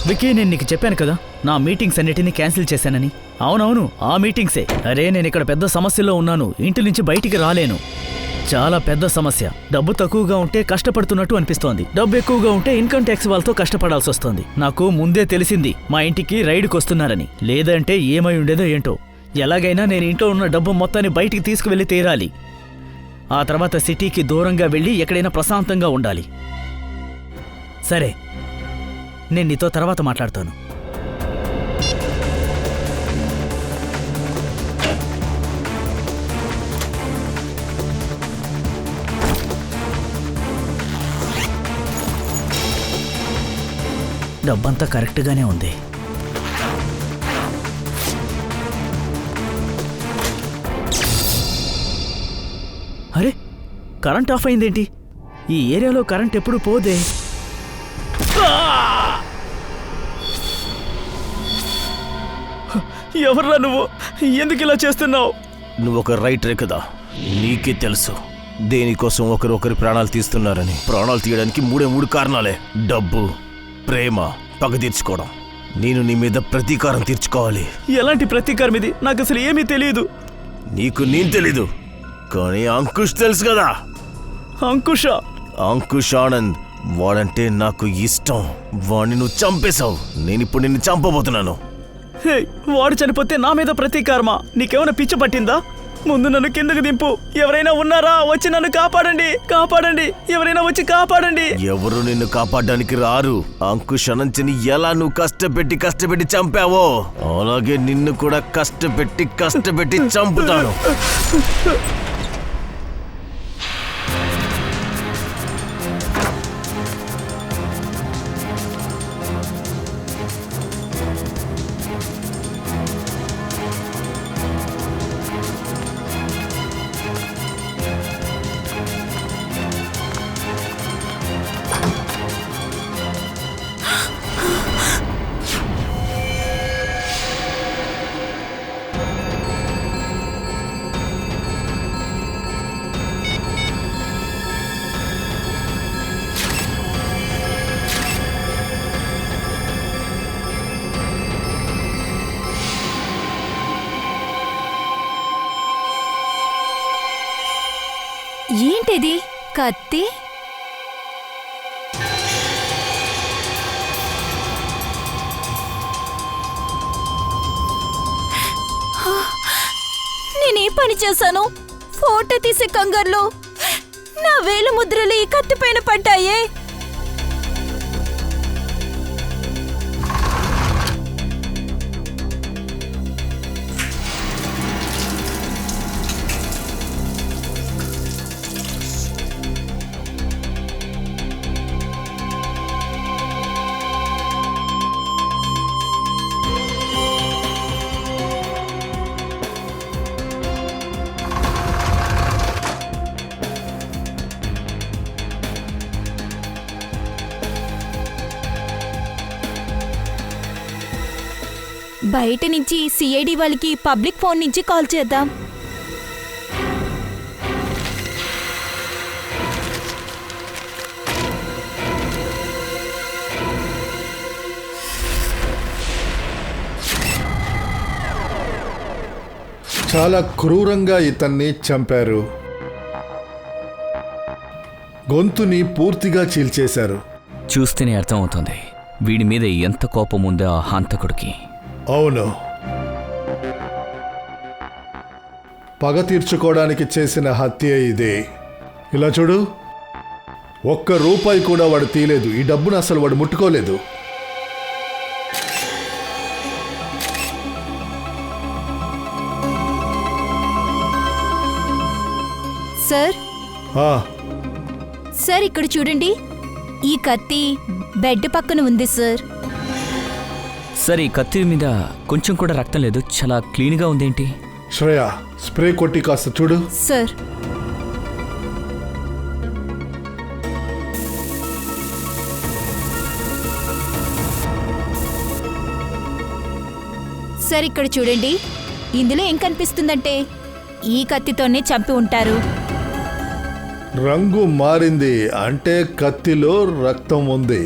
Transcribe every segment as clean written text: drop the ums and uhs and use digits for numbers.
Wiki, నేను నీకు చెప్పాను కదా నా మీటింగ్స్ అన్నిటినీ క్యాన్సిల్ చేశానని. అవునవును, ఆ మీటింగ్సే. అరే, నేను ఇక్కడ పెద్ద సమస్యలో ఉన్నాను. ఇంటి నుంచి బయటికి రాలేను. చాలా పెద్ద సమస్య. డబ్బు తక్కువగా ఉంటే కష్టపడుతున్నట్టు అనిపిస్తోంది. డబ్బు ఎక్కువగా ఉంటే ఇన్కమ్ ట్యాక్స్ వాళ్ళతో కష్టపడాల్సి వస్తోంది. నాకు ముందే తెలిసింది మా ఇంటికి రైడ్కి వస్తున్నారని. లేదంటే ఏమై ఉండేదో ఏంటో. ఎలాగైనా నేను ఇంట్లో ఉన్న డబ్బు మొత్తాన్ని బయటికి తీసుకువెళ్ళి తీరాలి. ఆ తర్వాత సిటీకి దూరంగా వెళ్ళి ఎక్కడైనా ప్రశాంతంగా ఉండాలి. సరే, నేను నీతో తర్వాత మాట్లాడతాను. డబ్బంతా కరెక్ట్గానే ఉంది. అరే, కరెంట్ ఆఫ్ అయిందేంటి? ఈ ఏరియాలో కరెంట్ ఎప్పుడు పోదే. ఎవర్రా నువ్వు? ఎందుకు ఇలా చేస్తున్నావు? నువ్వు ఒక రైటరే కదా, నీకే తెలుసు దేనికోసం ఒకరి ప్రాణాలు తీస్తున్నారని. ప్రాణాలు తీయడానికి మూడు కారణాలే: డబ్బు, ప్రేమ, పగ తీర్చుకోవడం. నేను నీ మీద ప్రతీకారం తీర్చుకోవాలి. ఎలాంటి ప్రతీకారం ఇది? నాకు అసలు ఏమీ తెలియదు. నీకు నేను తెలీదు, కానీ అంకుష్ తెలుసు కదా. అంకుష్ ఆనంద్, వాడంటే నాకు ఇష్టం. వాడిని నువ్వు చంపేశావు. నేనిప్పుడు నిన్ను చంపబోతున్నాను. వాడు చనిపోతే నా మీద ప్రతీకారమా? నీకేమైనా పిచ్చి పట్టిందా? ముందు నన్ను కిందకు దింపు. ఎవరైనా ఉన్నారా? వచ్చి నన్ను కాపాడండి, కాపాడండి. ఎవరైనా వచ్చి కాపాడండి. ఎవరు నిన్ను కాపాడడానికి రారు. అంకుష్ అనంత్ని ఎలా నువ్వు కష్టపెట్టి చంపావో అలాగే నిన్ను కూడా కష్టపెట్టి చంపుతాను. ఏంటిది? కత్తి? నేనే పని చేశాను? ఫోటో తీసే కంగారులో నా వేలు ముద్రలు ఈ కత్తి పైన పడ్డాయే. బయట నుంచి సిఐడి వాళ్ళకి పబ్లిక్ ఫోన్ నుంచి కాల్ చేద్దాం. చాలా క్రూరంగా ఇతన్ని చంపారు. గొంతుని పూర్తిగా చీల్చేశారు. చూస్తేనే అర్థమవుతుంది వీడి మీద ఎంత కోపం ఉందో ఆ హంతకుడికి. అవును, పగ తీర్చుకోవడానికి చేసిన హత్య ఇదే. ఇలా చూడు, ₹1 కూడా వాడు తీయలేదు. ఈ డబ్బును అసలు వాడు ముట్టుకోలేదు. సార్ సార్, ఇక్కడ చూడండి. ఈ కత్తి బెడ్ పక్కన ఉంది సార్. సరే, ఈ కత్తి మీద కొంచెం కూడా రక్తం లేదు. చాలా క్లీన్గా ఉందేంటి? శ్రేయ, స్ప్రే కొట్టి కాస్త చూడు. సార్. సార్, ఇక్కడ చూడండి. ఇందులో ఏం కనిపిస్తుందంటే ఈ కత్తితోనే చంపి ఉంటారు. రంగు మారింది అంటే కత్తిలో రక్తం ఉంది.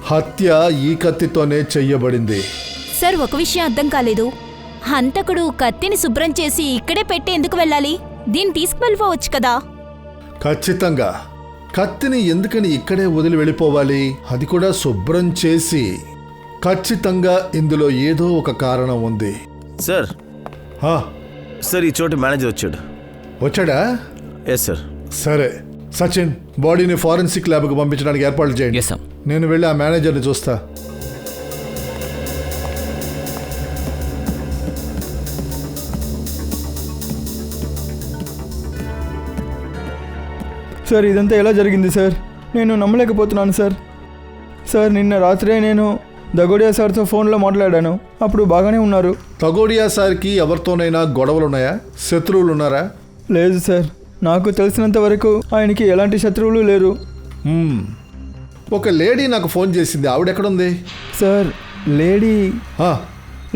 హత్య ఈ కత్తితోనే చెయ్యబడింది. సార్, ఒక విషయం అర్థం కాలేదు. హంతకుడు కత్తిని శుభ్రం చేసి ఇక్కడే పెట్టి ఎందుకు వెళ్ళాలి? దీన్ని తీసుకువెళ్ళిపోవచ్చు కదా. ఖచ్చితంగా కత్తిని ఎందుకని ఇక్కడే వదిలి వెళ్ళిపోవాలి? అది కూడా శుభ్రం చేసి. ఖచ్చితంగా ఇందులో ఏదో ఒక కారణం ఉంది. సార్ హా, సార్ ఈ చోటు మేనేజర్ వచ్చాడు. వచ్చాడా? Yes sir. సరే సచిన్, బాడీని ఫారెన్సిక్ ల్యాబ్కు పంపించడానికి ఏర్పాట్లు చేయండి. Yes sir. నేను వెళ్ళి ఆ మేనేజర్ని చూస్తా. సార్, ఇదంతా ఎలా జరిగింది సార్? నేను నమ్మలేకపోతున్నాను సార్. సార్, నిన్న రాత్రే నేను దగోడియా సార్తో ఫోన్లో మాట్లాడాను. అప్పుడు బాగానే ఉన్నారు. తగోడియా సార్కి ఎవరితోనైనా గొడవలున్నాయా? శత్రువులు ఉన్నారా? లేదు సార్, నాకు తెలిసినంత వరకు ఆయనకి ఎలాంటి శత్రువులు లేరు. ఒక లేడీ నాకు ఫోన్ చేసింది. ఆవిడెక్కడుంది? సార్, లేడీ ఆ,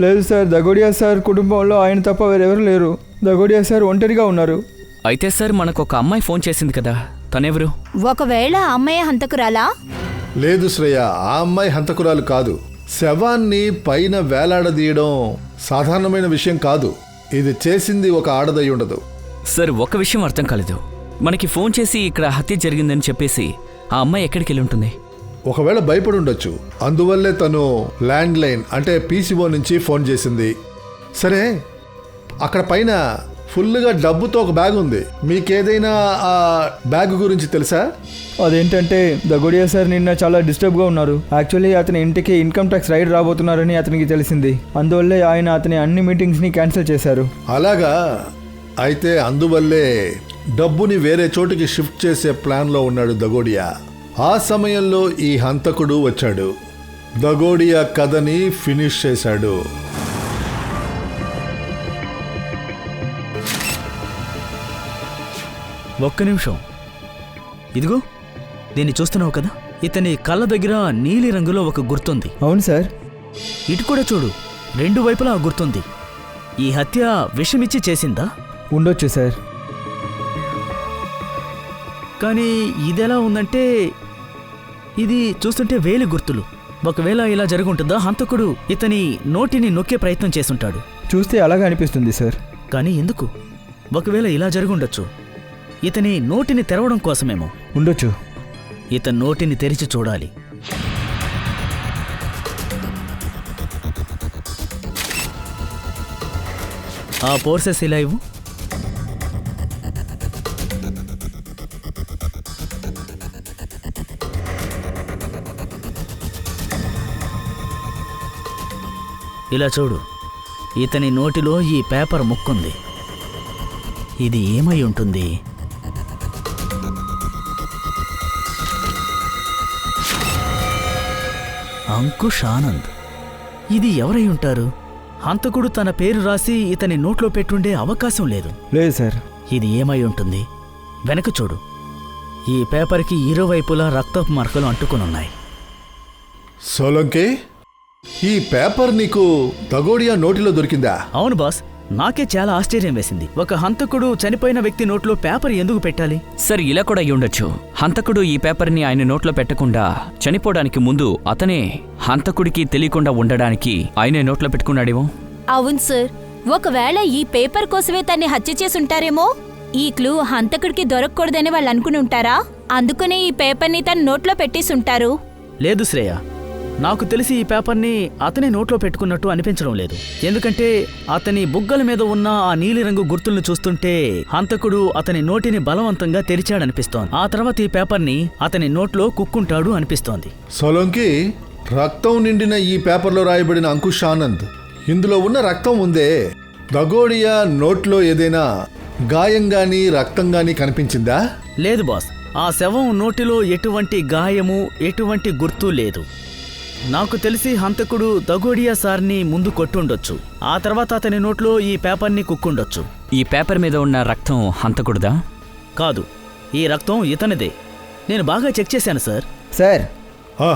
లేదు సార్. దగోడియా సార్ కుటుంబంలో ఆయన తప్ప వేరెవరు లేరు. దగోడియా సార్ ఒంటరిగా ఉన్నారు. అయితే సార్, మనకు ఒక అమ్మాయి ఫోన్ చేసింది కదా, తనెవరు? ఒకవేళ ఆ అమ్మాయి హంతకురాలా? లేదు శ్రేయ, ఆ అమ్మాయి హంతకురాలు కాదు. శవాన్ని పైన వేలాడదీయడం సాధారణమైన విషయం కాదు. ఇది చేసింది ఒక ఆడదై ఉండదు. సార్, ఒక విషయం అర్థం కాలేదు. మనకి ఫోన్ చేసి ఇక్కడ హత్య జరిగిందని చెప్పేసి ఆ అమ్మాయి ఎక్కడికి వెళ్ళి ఉంటుంది? ఒకవేళ భయపడి ఉండొచ్చు. అందువల్లే తను ల్యాండ్ లైన్ అంటే పీసీఓ నుంచి ఫోన్ చేసింది. సరే, అక్కడ పైన ఫుల్గా డబ్బుతో ఒక బ్యాగ్ ఉంది. మీకేదైనా ఆ బ్యాగ్ గురించి తెలుసా? అదేంటంటే దగోడియా సార్ నిన్న చాలా డిస్టర్బ్గా ఉన్నారు. యాక్చువల్లీ అతని ఇంటికి ఇన్కమ్ ట్యాక్స్ రైడ్ రాబోతున్నారని అతనికి తెలిసింది. అందువల్లే ఆయన అతని అన్ని మీటింగ్స్ని క్యాన్సిల్ చేశారు. అలాగా? అయితే అందువల్లే డబ్బుని వేరే చోటుకి షిఫ్ట్ చేసే ప్లాన్లో ఉన్నాడు దగోడియా. ఆ సమయంలో ఈ హంతకుడు వచ్చాడు. దగోడియా కథని ఫినిష్ చేశాడు. ఒక్క నిమిషం. ఇదిగో, దీన్ని చూస్తున్నావు కదా? ఇతని కళ్ళ దగ్గర నీలి రంగులో ఒక గుర్తుంది. అవును సార్. ఇటు కూడా చూడు, రెండు వైపులా ఆ గుర్తుంది. ఈ హత్య విషమిచ్చి చేసిందా? ఉండొచ్చు సార్. కానీ ఇదెలా ఉందంటే ఇది చూస్తుంటే వేలి గుర్తులు. ఒకవేళ ఇలా జరుగుంటుందా? హంతకుడు ఇతని నోటిని నొక్కే ప్రయత్నం చేసుంటాడు. చూస్తే అలాగే అనిపిస్తుంది సార్. కానీ ఎందుకు? ఒకవేళ ఇలా జరుగుండొచ్చు. ఇతని నోటిని తెరవడం కోసమేమో. ఉండొచ్చు. ఇతని నోటిని తెరిచి చూడాలి. ఆ పోర్సెస్ ఇలా ఇవ్వు. ఇలా చూడు, ఇతని నోటిలో ఈ పేపర్ ముక్కుంది. ఇది ఏమై ఉంటుంది? అంకుష్ ఆనంద్. ఇది ఎవరై ఉంటారు? హంతకుడు తన పేరు రాసి ఇతని నోట్లో పెట్టుండే అవకాశం లేదు. లేదు సార్. ఇది ఏమై ఉంటుంది? వెనక చూడు, ఈ పేపర్కి ఇరువైపులా రక్తపు మరకలు అంటుకునున్నాయి. సోలంకి, ఈ పేపర్ నీకు దగోడియా నోటిలో దొరికిందా? అవును బాస్, నాకే చాలా ఆశ్చర్యం వేసింది. ఒక హంతకుడు చనిపోయిన వ్యక్తి నోట్లో పేపర్ ఎందుకు పెట్టాలి? సరే, ఇలా కూడా అయ్యి ఉండొచ్చు. హంతకుడు ఈ పేపర్ని ఆయన నోట్లో పెట్టకుండా చనిపోవడానికి ముందు అతనే హంతకుడికి తెలియకుండా ఉండడానికి ఆయనే నోట్లో పెట్టుకున్నాడేమో. అవును సార్, ఒకవేళ ఈ పేపర్ కోసమే తన్ని హత్య చేసుంటారేమో. ఈ క్లూ హంతకుడికి దొరకకూడదని వాళ్ళు అనుకుని ఉంటారా? అందుకనే ఈ పేపర్ని తన నోట్లో పెట్టేసుంటారు. లేదు శ్రేయ, నాకు తెలిసి ఈ పేపర్ని అతని నోట్లో పెట్టుకున్నట్టు అనిపించడం లేదు. ఎందుకంటే అతని బుగ్గల మీద ఉన్న ఆ నీలిరంగు గుర్తులను చూస్తుంటే హంతకుడు అతని నోటిని బలవంతంగా తెరిచాడనిపిస్తోంది. ఆ తర్వాత ఈ పేపర్ని అతని నోట్లో కుక్కుంటాడు అనిపిస్తోంది. సోలంకి, రక్తం నిండిన ఈ పేపర్లో రాయబడిన అంకుష్ ఆనంద్, ఇందులో ఉన్న రక్తం ఉందే, దగోడియా నోట్లో ఏదైనా గాయం గాని రక్తం గాని కనిపించిందా? లేదు బాస్, ఆ శవం నోటిలో ఎటువంటి గాయము ఎటువంటి గుర్తు లేదు. నాకు తెలిసి హంతకుడు దగోడియా సార్ని ముందు కొట్టుండొచ్చు. ఆ తర్వాత అతని నోట్లో ఈ పేపర్ని కుక్కుండొచ్చు. ఈ పేపర్ మీద ఉన్న రక్తం హంతకుడిదా? కాదు, ఈ రక్తం ఇతనిదే. నేను బాగా చెక్ చేశాను సార్. సార్, ఆ,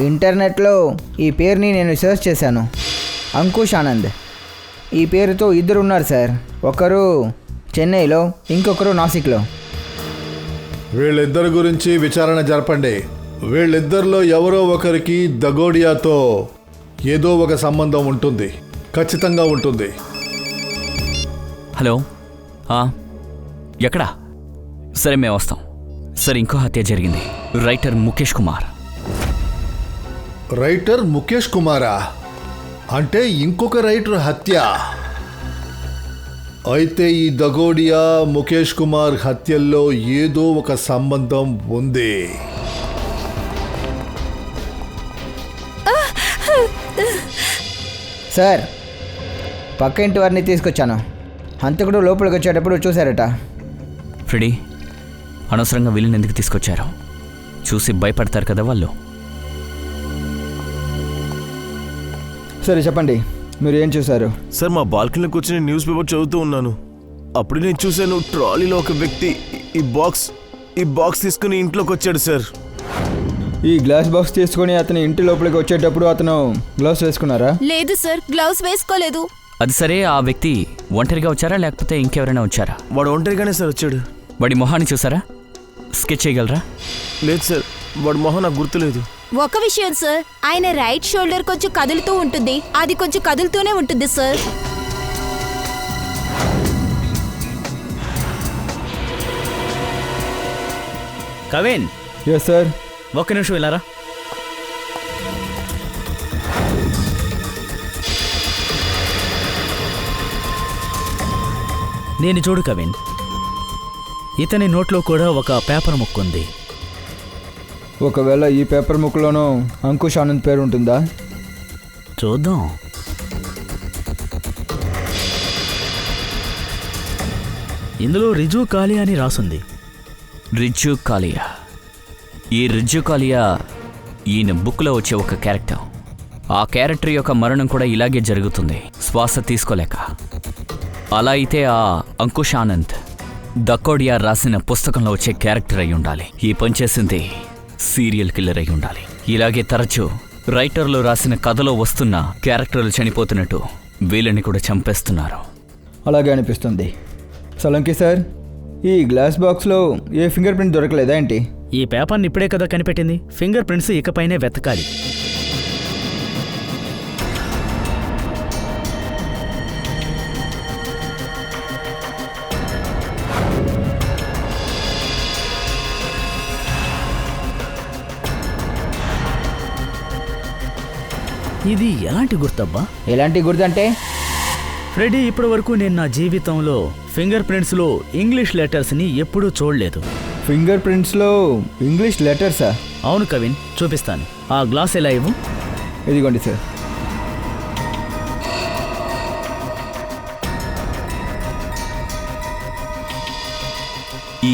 ఇంటర్నెట్లో ఈ పేరుని నేను సెర్చ్ చేశాను. అంకుష్ ఆనంద్. ఈ పేరుతో ఇద్దరు ఉన్నారు సార్. ఒకరు చెన్నైలో, ఇంకొకరు నాసిక్లో. వీళ్ళిద్దరి గురించి విచారణ జరపండి. వీళ్ళిద్దరిలో ఎవరో ఒకరికి దగోడియాతో ఏదో ఒక సంబంధం ఉంటుంది, ఖచ్చితంగా ఉంటుంది. హలో ఎక్కడా? సరే మేము వస్తాం. సరే, ఇంకో హత్య జరిగింది. రైటర్ ముఖేష్ కుమార్. రైటర్ ముఖేష్ కుమారా? అంటే ఇంకొక రైటర్ హత్య. అయితే ఈ దగోడియా ముఖేష్ కుమార్ హత్యల్లో ఏదో ఒక సంబంధం ఉంది. సార్, పక్క ఇంటి వారిని తీసుకొచ్చాను. హంతకుడు లోపలికి వచ్చేటప్పుడు చూశారట. ఫ్రెడీ, అనవసరంగా వీళ్ళని ఎందుకు తీసుకొచ్చారు? చూసి భయపడతారు కదా వాళ్ళు. సరే చెప్పండి, మీరు ఏం చూశారు? సార్, మా బాల్కనీలో కూర్చొని న్యూస్ పేపర్ చదువుతూ ఉన్నాను. అప్పుడు నేను చూశాను, ట్రాలీలో ఒక వ్యక్తి ఈ బాక్స్ తీసుకుని ఇంట్లోకి వచ్చాడు సార్. ఈ గ్లాస్ బాక్స్ తీసుకొని అతని ఇంటి లోపలికి వచ్చేటప్పుడు అతను గ్లౌస్ వేసుకున్నారా? లేదు సార్, గ్లౌస్ వేసుకోలేదు. అది సరే, ఆ వ్యక్తి ఒంటరిగా వచ్చారా లేకపోతే ఇంకెవరైనా వచ్చారా? వాడు ఒంటరిగానే సార్ వచ్చాడు. వాడి మొహాన్ని చూసారా? స్కెచ్ చేయగలరా? లేదు సార్, వాడి మొహం నాకు గుర్తులేదు. ఒక విషయం సార్, ఆయన రైట్ షోల్డర్ కొంచెం కదులుతూ ఉంటుంది. అది కొంచెం కదులుతూనే ఉంటుంది సార్. Kavin, yes sir. ఒక్క నిమిషం వెళ్ళారా? నేను చూడు కవిన్, ఇతని నోట్లో కూడా ఒక పేపర్ ముక్కుంది. ఒకవేళ ఈ పేపర్ ముక్కలోనూ అంకుష్ ఆనంద్ పేరు ఉంటుందా? చూద్దాం. ఇందులో రిజు కాలియా అని రాసుంది. రిజ్జు కాలియా. ఈ రిజ్జు కాలియా ఈయన బుక్లో వచ్చే ఒక క్యారెక్టర్. ఆ క్యారెక్టర్ యొక్క మరణం కూడా ఇలాగే జరుగుతుంది, శ్వాస తీసుకోలేక. అలా అయితే ఆ అంకుష్ ఆనంద్ దకోడియా రాసిన పుస్తకంలో వచ్చే క్యారెక్టర్ అయి ఉండాలి. ఈ పనిచేసింది సీరియల్ కిల్లర్ అయి ఉండాలి. ఇలాగే తరచూ రైటర్లు రాసిన కథలో వస్తున్న క్యారెక్టర్లు చనిపోతున్నట్టు వీళ్ళని కూడా చంపేస్తున్నారు. అలాగే అనిపిస్తుంది. సలంకి సార్, ఈ గ్లాస్ బాక్స్లో ఏ ఫింగర్ ప్రింట్ దొరకలేదా ఏంటి? ఈ పేపర్ని ఇప్పుడే కదా కనిపెట్టింది. ఫింగర్ ప్రింట్స్ ఇకపైనే వెతకాలి. ఇది ఎలాంటి గుర్తబ్బా? ఎలాంటి గుర్తంటే? ఫ్రెడీ, ఇప్పటి వరకు నేను నా జీవితంలో ఫింగర్ ప్రింట్స్లో ఇంగ్లీష్ లెటర్స్ని ఎప్పుడూ చూడలేదు. ఫింగర్ ప్రింట్స్లో ఇంగ్లీష్ లెటర్సా? అవును కవిన్, చూపిస్తాను. ఆ గ్లాస్ ఎలా ఇవ్వు. ఇదిగోండి సార్.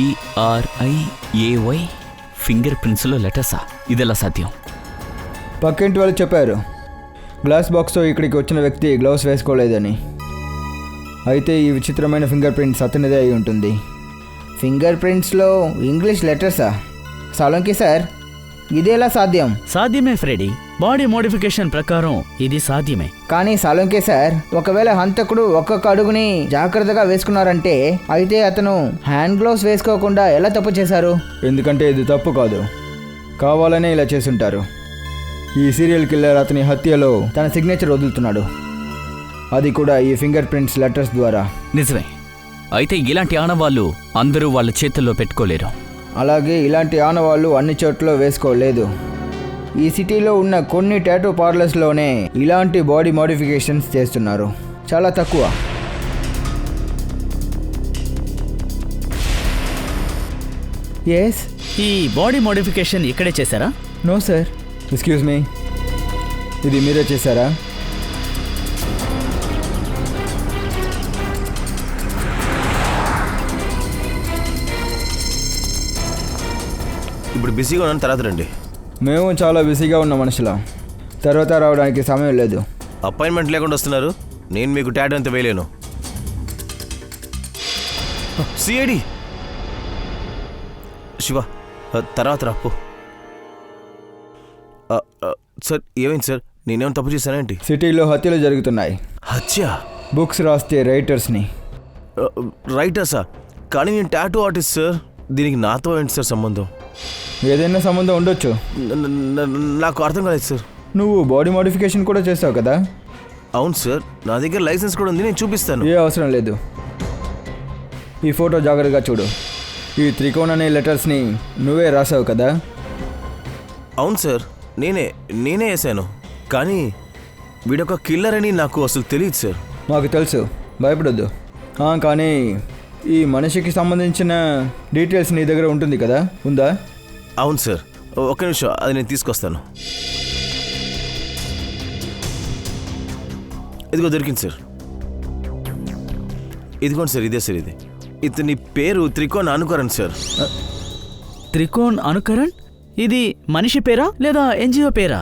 ERIAY ఫింగర్ ప్రింట్స్లో లెటర్సా? ఇదెలా సాధ్యం? పక్కింటి వాళ్ళు చెప్పారు, గ్లాస్ బాక్స్తో ఇక్కడికి వచ్చిన వ్యక్తి గ్లౌస్ వేసుకోలేదని. అయితే ఈ విచిత్రమైన ఫింగర్ ప్రింట్స్ అతనిదే అయి ఉంటుంది. ఫింగర్ ప్రింట్స్లో ఇంగ్లీష్ లెటర్సా? సాలంకి సార్, ఇదేలా సాధ్యం? సాధ్యమే ఫ్రెడీ, బాడీ మోడిఫికేషన్ ప్రకారం ఇది సాధ్యమే. కానీ సాలంకి సార్, ఒకవేళ హంతకుడు ఒక్కొక్క అడుగుని జాగ్రత్తగా వేసుకున్నారంటే అయితే అతను హ్యాండ్ గ్లౌస్ వేసుకోకుండా ఎలా తప్పు చేశారు? ఎందుకంటే ఇది తప్పు కాదు, కావాలనే ఇలా చేసుంటారు. ఈ సీరియల్ కిల్లర్ అతని హత్యలో తన సిగ్నేచర్ వదులుతున్నాడు, అది కూడా ఈ ఫింగర్ ప్రింట్స్ లెటర్స్ ద్వారా. నిజమే. అయితే ఇలాంటి ఆనవాళ్ళు అందరూ వాళ్ళ చేతుల్లో పెట్టుకోలేరు. అలాగే ఇలాంటి ఆనవాళ్ళు అన్ని చోట్ల వేసుకోలేదు. ఈ సిటీలో ఉన్న కొన్ని టాటూ పార్లర్స్లోనే ఇలాంటి బాడీ మోడిఫికేషన్స్ చేస్తున్నారు, చాలా తక్కువ. ఎస్. ఈ బాడీ మోడిఫికేషన్ ఇక్కడే చేశారా? No sir. ఎక్స్క్యూజ్ మీ, ఇది మీరే చేశారా? ఇప్పుడు బిజీగా ఉన్నాను, తర్వాత రండి. మేము చాలా బిజీగా ఉన్న మనుషులం, తర్వాత రావడానికి సమయం లేదు. అపాయింట్మెంట్ లేకుండా వస్తున్నారు. నేను మీకు టాటూ అంత వేయలేను. సిఐడి శివ, తర్వాత రాపో. సార్, ఏమైంది సార్? నేనేమైనా తప్పు చేశానేంటి? సిటీలో హత్యలు జరుగుతున్నాయి. హత్య? బుక్స్ రాస్తే రైటర్స్ని. రైటర్సా? కానీ నేను టాటూ ఆర్టిస్ట్ సార్. దీనికి నాతో ఏంటి సార్ సంబంధం? ఏదైనా సంబంధం ఉండొచ్చు. నాకు అర్థం కాలేదు సార్. నువ్వు బాడీ మోడిఫికేషన్ కూడా చేస్తావు కదా? అవును సార్, నా దగ్గర లైసెన్స్ కూడా ఉంది, నేను చూపిస్తాను. ఏ అవసరం లేదు. ఈ ఫోటో జాగ్రత్తగా చూడు. ఈ త్రికోణ్ అనే లెటర్స్ని నువ్వే రాసావు కదా? అవును సార్, నేనే వేసాను. కానీ వీడొక కిల్లర్ అని నాకు అసలు తెలియదు సార్. మాకు తెలుసు, భయపడొద్దు. కానీ ఈ మనిషికి సంబంధించిన డీటెయిల్స్ నీ దగ్గర ఉంటుంది కదా, ఉందా? అవును సార్, ఒక్క నిమిషం, అది నేను తీసుకొస్తాను. ఇదిగో దొరికింది సార్. ఇదిగోండి సార్, ఇదే సార్. ఇతని పేరు త్రికోణ్ అనుకరణ్ సార్. త్రికోణ్ అనుకరణ్? ఇది మనిషి పేరా లేదా ఎన్జిఓ పేరా?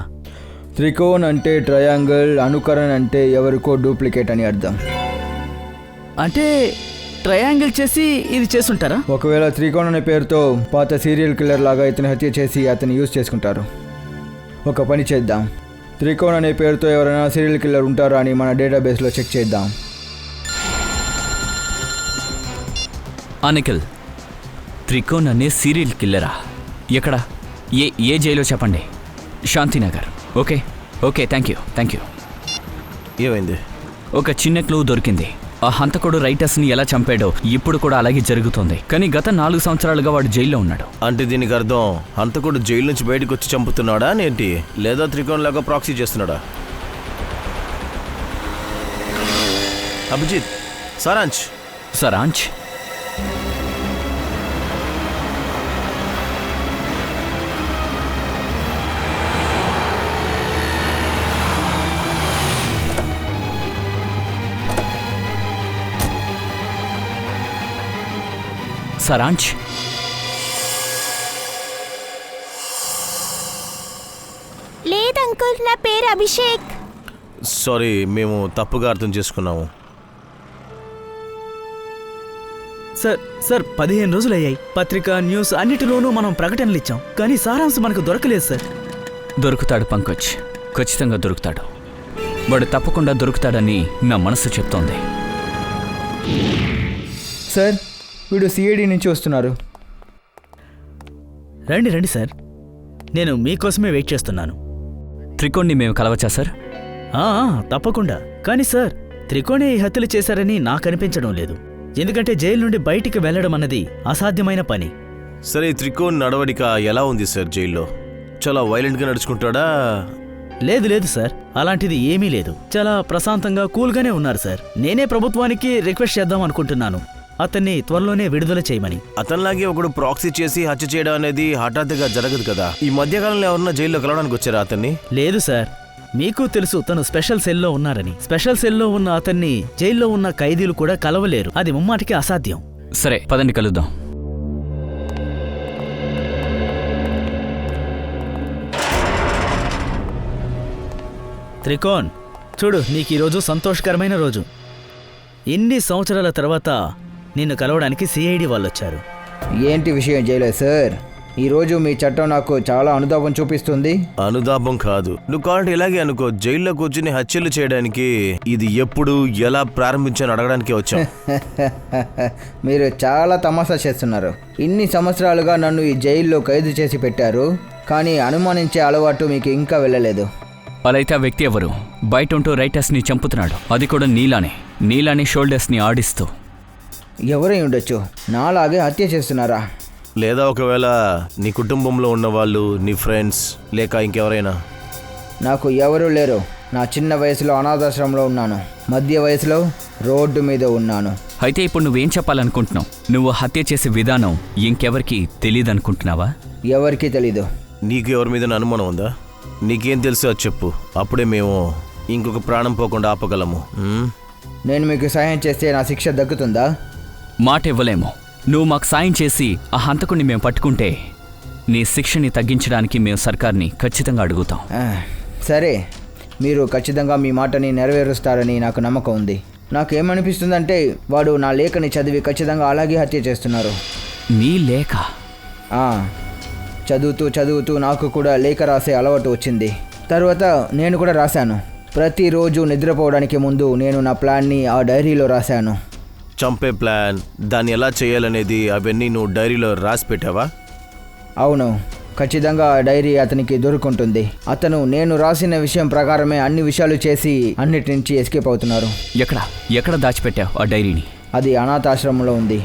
త్రికోణ్ అంటే ట్రయాంగిల్, అనుకరణ్ అంటే ఎవరికో డూప్లికేట్ అని అర్థం. అంటే ట్రయాంగిల్ చేసి ఇది చేసుంటారా? ఒకవేళ త్రికోణ్ అనే పేరుతో పాత సీరియల్ కిల్లర్ లాగా ఇతని హత్య చేసి అతన్ని యూజ్ చేసుకుంటారు. ఒక పని చేద్దాం, త్రికోణ్ అనే పేరుతో ఎవరైనా సీరియల్ కిల్లర్ ఉంటారా అని మన డేటాబేస్లో చెక్ చేద్దాం. నిఖిల్, త్రికోణ్ అనే సీరియల్ కిల్లరా? ఎక్కడ? ఏ జైలో చెప్పండి. శాంతినగర్. Okay, thank you. ఏమైంది? ఒక చిన్న క్లూ దొరికింది. ఆ హంతకుడు రైటర్స్ని ఎలా చంపాడో ఇప్పుడు కూడా అలాగే జరుగుతుంది. కానీ గత 4 సంవత్సరాలుగా వాడు జైల్లో ఉన్నాడు. అంటే దీనికి అర్థం హంతకుడు జైలు నుంచి బయటకు వచ్చి చంపుతున్నాడా ఏంటి? లేదా త్రికోణ్ లాగా ప్రాక్సీ చేస్తున్నాడా? అభిజిత్, సరాంచ్ సరాంచ్ లేదంకుల్, నా పేరు అభిషేక్. సారీ, మేము తప్పుగా అర్థం చేసుకున్నాము. సార్ 15 రోజులు అయ్యాయి. పత్రిక, న్యూస్ అన్నిటిలోనూ మనం ప్రకటనలు ఇచ్చాం, కానీ సారాంశం మనకు దొరకలేదు సార్. దొరుకుతాడు పంకజ్, ఖచ్చితంగా దొరుకుతాడు. వాడు తప్పకుండా దొరుకుతాడని నా మనసు చెప్తోంది. సార్, వీడు సిఐడి నుంచి వస్తున్నారు. రండి సార్, నేను మీకోసమే వెయిట్ చేస్తున్నాను. త్రికోణ్ని మేము కలవచ్చా సార్? తప్పకుండా. కానీ సార్, త్రికోణే ఈ హత్యలు చేశారని నాకు అనిపించడం లేదు. ఎందుకంటే జైలు నుండి బయటికి వెళ్లడం అన్నది అసాధ్యమైన పని. సరే, త్రికోణ్ నడవడిక ఎలా ఉంది సార్ జైల్లో? చాలా వైలెంట్గా నడుచుకుంటాడా? లేదు సార్, అలాంటిది ఏమీ లేదు. చాలా ప్రశాంతంగా, కూల్గానే ఉన్నారు సార్. నేనే ప్రభుత్వానికి రిక్వెస్ట్ చేద్దాం అనుకుంటున్నాను, అతన్ని త్వరలోనే విడుదల చేయమని. అతనిలాగే ఒకడు ప్రాక్సీ చేసి హత్య చేయడం అనేది హఠాత్తుగా జరగదు కదా. ఈ మధ్యకాలంలో ఎవరన్నా జైల్లో కలవడానికి వచ్చారా అతన్ని? లేదు సార్, మీకు తెలుసు తను స్పెషల్ సెల్లో ఉన్నారని. స్పెషల్ సెల్లో ఉన్న అతన్ని జైల్లో ఉన్న ఖైదీలు కూడా కలవలేరు. అది ముమ్మాటికి అసాధ్యం. సరే, పదండి కలుద్దాం. త్రికోణ్, చూడు, నీకు ఈరోజు సంతోషకరమైన రోజు. ఇన్ని సంవత్సరాల తర్వాత నిన్ను కలవడానికి సిఐడి వాళ్ళొచ్చారు. ఏంటి విషయం జైలే సార్? ఈరోజు మీ చట్టం నాకు చాలా అనుతాపం చూపిస్తుంది. అనుతాపం కాదు, నువ్వు కావాలంటే ఇలాగే అనుకో. జైల్లో కూర్చుని హత్యలు చేయడానికి ఇది ఎప్పుడు, ఎలా ప్రారంభించాను అడగడానికి వచ్చాం. మీరు చాలా తమాషా చేస్తున్నారు. ఇన్ని సంవత్సరాలుగా నన్ను ఈ జైల్లో ఖైదు చేసి పెట్టారు, కానీ అనుమానించే అలవాటు మీకు ఇంకా వెళ్ళలేదు. అలా అయితే ఆ వ్యక్తి ఎవరు? బయట ఉంటూ రైటర్స్ని చంపుతున్నాడు, అది కూడా నీలానే షోల్డర్స్ని ఆడిస్తూ. ఎవరై ఉండొచ్చు? నాలాగే హత్య చేస్తున్నారా? లేదా ఒకవేళ నీ కుటుంబంలో ఉన్నవాళ్ళు, నీ ఫ్రెండ్స్, లేక ఇంకెవరైనా? నాకు ఎవరూ లేరు. నా చిన్న వయసులో అనాథాశ్రమంలో ఉన్నాను, మధ్య వయసులో రోడ్డు మీద ఉన్నాను. అయితే ఇప్పుడు నువ్వేం చెప్పాలనుకుంటున్నావు? నువ్వు హత్య చేసే విధానం ఇంకెవరికి తెలియదు అనుకుంటున్నావా? ఎవరికీ తెలీదు. నీకు ఎవరి మీద అనుమానం ఉందా? నీకేం తెలుసు అది చెప్పు, అప్పుడే మేము ఇంకొక ప్రాణం పోకుండా ఆపగలము. నేను మీకు సహాయం చేస్తే నా శిక్ష దక్కుతుందా? మాట ఇవ్వలేము. నువ్వు మాకు సాయం చేసి ఆ హంతకుడిని మేము పట్టుకుంటే నీ శిక్షని తగ్గించడానికి మేము సర్కార్ని ఖచ్చితంగా అడుగుతాం. సరే, మీరు ఖచ్చితంగా మీ మాటని నెరవేరుస్తారని నాకు నమ్మకం ఉంది. నాకేమనిపిస్తుందంటే వాడు నా లేఖని చదివి ఖచ్చితంగా అలాగే హత్య చేస్తున్నారు. నీ లేఖ? చదువుతూ నాకు కూడా లేఖ రాసే అలవాటు వచ్చింది. తర్వాత నేను కూడా రాశాను. ప్రతిరోజు నిద్రపోవడానికి ముందు నేను నా ప్లాన్ని ఆ డైరీలో రాశాను. చంపే ప్లాన్, దాన్ని ఎలా చేయాలనేది అవన్నీ నువ్వు డైరీలో రాసి పెట్టావా? అవును, ఖచ్చితంగా ఆ డైరీ అతనికి దొరుకుంటుంది. అతను నేను రాసిన విషయం ప్రకారమే అన్ని విషయాలు చేసి అన్నిటి నుంచి ఎస్కేప్ అవుతున్నారు. ఎక్కడ దాచిపెట్టావు ఆ డైరీని? అది అనాథాశ్రమంలో ఉంది.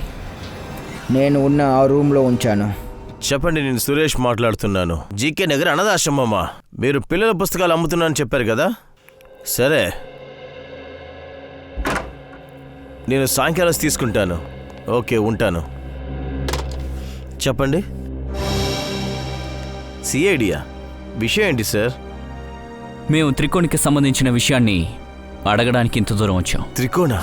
నేను ఉన్న ఆ రూమ్లో ఉంచాను. చెప్పండి, నేను సురేష్ మాట్లాడుతున్నాను. జీకే నగర్ అనాథాశ్రమమా? మీరు పిల్లల పుస్తకాలు అమ్ముతున్నానని చెప్పారు కదా. సరే, నేను సాయంకాలం తీసుకుంటాను. ఓకే, ఉంటాను. చెప్పండి. సిఐడియా? విషయం ఏంటి సార్? మేము త్రికోణికి సంబంధించిన విషయాన్ని అడగడానికి ఇంత దూరం వచ్చాం. త్రికోణ?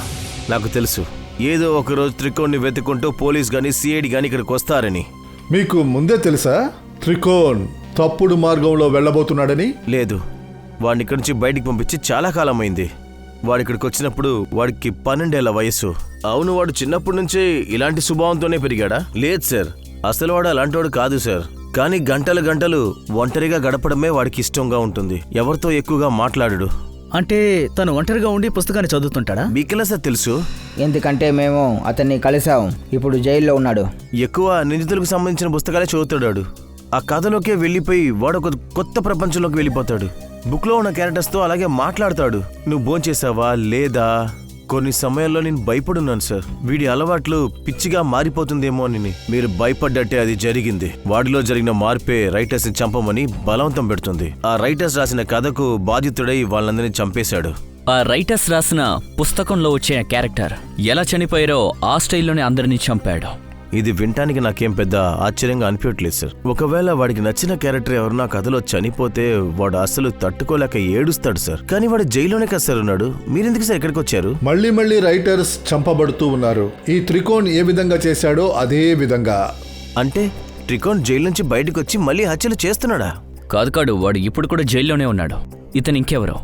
నాకు తెలుసు. ఏదో ఒకరోజు త్రికోణ్ని వెతుక్కుంటూ పోలీస్ కానీ సిఐడి కానీ ఇక్కడికి వస్తారని. మీకు ముందే తెలుసా త్రికోణ్ తప్పుడు మార్గంలో వెళ్ళబోతున్నాడని? లేదు, వాడిని ఇక్కడి నుంచి బయటికి పంపించి చాలా కాలం అయింది. వాడు ఇక్కడికి వచ్చినప్పుడు వాడికి 12 ఏళ్ల వయసు. అవును, వాడు చిన్నప్పటి నుంచే ఇలాంటి స్వభావంతోనే పెరిగాడా? లేదు సార్, అసలు వాడు అలాంటివాడు కాదు సార్. కానీ గంటలు గంటలు ఒంటరిగా గడపడమే వాడికి ఇష్టంగా ఉంటుంది. ఎవరితో ఎక్కువగా మాట్లాడడు. అంటే తను ఒంటరిగా ఉండి పుస్తకాన్ని చదువుతుంటాడా? మీకెలా సార్ తెలుసు? ఎందుకంటే మేము అతన్ని కలిసాం. ఇప్పుడు జైల్లో ఉన్నాడు. ఎక్కువ నిందితులకు సంబంధించిన పుస్తకాలే చదువుతాడు. ఆ కథలోకే వెళ్ళిపోయి వాడు ఒక కొత్త ప్రపంచంలోకి వెళ్ళిపోతాడు. బుక్లో ఉన్న క్యారెక్టర్స్తో అలాగే మాట్లాడతాడు. నువ్వు భోంచేసావా లేదా? కొన్ని సమయాల్లో నేను భయపడున్నాను సార్. వీడి అలవాట్లు పిచ్చిగా మారిపోతుందేమో అని. మీరు భయపడ్డట్టే అది జరిగింది. వాడిలో జరిగిన మార్పే రైటర్స్ని చంపమని బలవంతం పెడుతుంది. ఆ రైటర్స్ రాసిన కథకు బాధితుడై వాళ్ళందరినీ చంపేశాడు. ఆ రైటర్స్ రాసిన పుస్తకంలో వచ్చే క్యారెక్టర్ ఎలా చనిపోయారో ఆ స్టైల్లోనే అందరినీ చంపాడు. ఇది వినటానికి నాకేం పెద్ద ఆశ్చర్యంగా అనిపించట్లేదు సార్. ఒకవేళ వాడికి నచ్చిన క్యారెక్టర్ ఎవరన్నా కథలో చనిపోతే వాడు అసలు తట్టుకోలేక ఏడుస్తాడు సార్. కానీ వాడు జైల్లోనే కదా సార్ ఉన్నాడు. మీరెందుకు సార్ ఎక్కడికి వచ్చారు? మళ్ళీ రైటర్స్ చంపబడుతూ ఉన్నారు. ఈ త్రికోణ్ ఏ విధంగా చేశాడో అదే విధంగా. అంటే త్రికోణ్ జైలు నుంచి బయటకు వచ్చి మళ్ళీ హత్యలు చేస్తున్నాడా? కాదు, వాడు ఇప్పుడు కూడా జైల్లోనే ఉన్నాడు. ఇతను ఇంకెవరో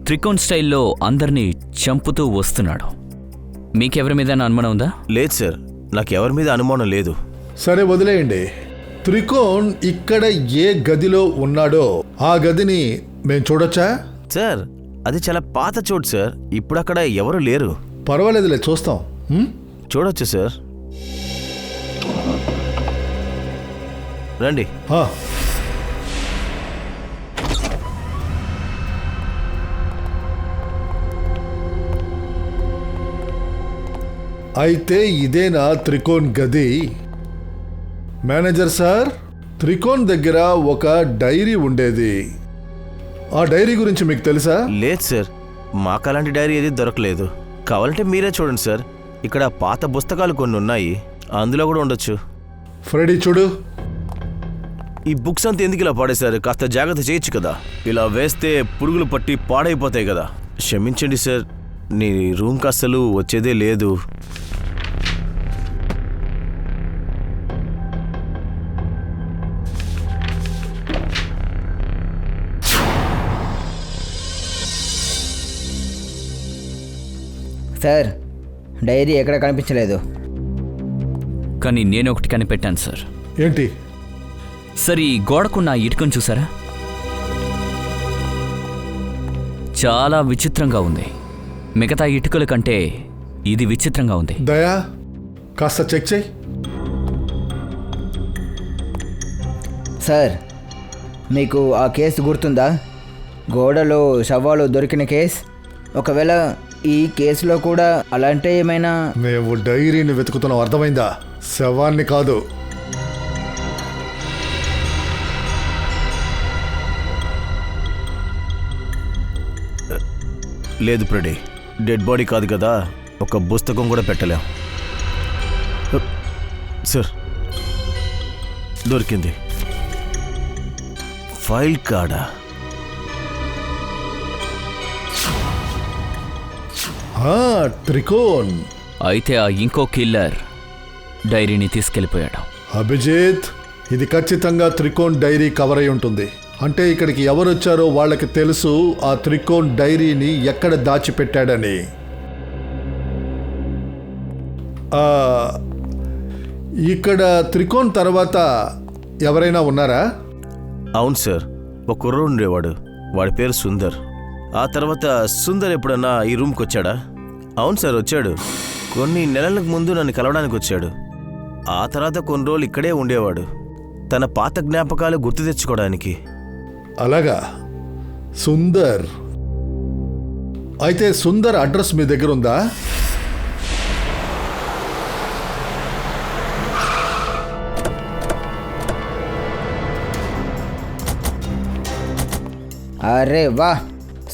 త్రికోణ్ స్టైల్లో అందరినీ చంపుతూ వస్తున్నాడు. మీకెవరి మీద అనుమానం ఉందా? లేదు సార్, నాకెవరి మీద అనుమానం లేదు. సరే, వదిలేయండి. త్రికోణ్ ఇక్కడ ఏ గదిలో ఉన్నాడో ఆ గదిని మేము చూడొచ్చా? సార్, అది చాలా పాత చోటు సార్. ఇప్పుడు అక్కడ ఎవరు లేరు. పర్వాలేదులే, చూస్తాం. చూడొచ్చు సార్, రండి. అయితే ఇదేనా త్రికోణ్ గది? మేనేజర్ సార్, త్రికోణ్ దగ్గర ఒక డైరీ ఉండేది. ఆ డైరీ గురించి మీకు తెలుసా? లేదు సార్, మాకు అలాంటి డైరీ ఏది దొరకలేదు. కావాలంటే మీరే చూడండి సార్. ఇక్కడ పాత పుస్తకాలు కొన్ని ఉన్నాయి, అందులో కూడా ఉండొచ్చు. ఫ్రెడీ, చూడు. ఈ బుక్స్ అంతా ఎందుకు ఇలా పాడేశారు? కాస్త జాగ్రత్త చేయొచ్చు కదా. ఇలా వేస్తే పురుగులు పట్టి పాడైపోతాయి కదా. క్షమించండి సార్, నీ రూమ్కి అస్సలు వచ్చేదే లేదు. సార్, డైరీ ఎక్కడ కనిపించలేదు. కానీ నేను ఒకటి కనిపెట్టాను సార్. ఏంటి? సరే, ఈ గోడకున్న ఇటుకను చూసారా? చాలా విచిత్రంగా ఉంది. మిగతా ఇటుకల కంటే ఇది విచిత్రంగా ఉంది. దయా, కాస్త చెక్ చేయి. సార్, మీకు ఆ కేసు గుర్తుందా? గోడలో శవాలు దొరికిన కేసు. ఒకవేళ ఈ కేసులో కూడా అలాంటి ఏమైనా? మేము డైరీని వెతుకుతున్నాం, అర్థమైందా? శవాన్ని కాదు. లేదు ఫ్రెడీ, డెడ్ బాడీ కాదు కదా, ఒక పుస్తకం కూడా పెట్టలేం. సార్, దొరికింది. ఫైల్ కార్డా? త్రికోణ్. అయితే ఆ ఇంకో కిల్లర్ డైరీని తీసుకెళ్ళిపోయాడు. అభిజిత్, ఇది ఖచ్చితంగా త్రికోణ్ డైరీ కవర్ అయి ఉంటుంది. అంటే ఇక్కడికి ఎవరు వచ్చారో వాళ్ళకి తెలుసు ఆ త్రికోణ్ డైరీని ఎక్కడ దాచిపెట్టాడని. ఇక్కడ త్రికోణ్ తర్వాత ఎవరైనా ఉన్నారా? అవును సార్, ఒక కుర్రోడు ఉండేవాడు. వాడి పేరు సుందర్. ఆ తర్వాత సుందర్ ఎప్పుడన్నా ఈ రూమ్కి వచ్చాడా? అవును సార్, వచ్చాడు. కొన్ని నెలలకు ముందు నన్ను కలవడానికి వచ్చాడు. ఆ తర్వాత కొన్ని రోజులు ఇక్కడే ఉండేవాడు, తన పాత జ్ఞాపకాలు గుర్తు తెచ్చుకోవడానికి. అలాగా, సుందర్. అయితే సుందర్ అడ్రస్ మీ దగ్గర ఉందా? అరే వా,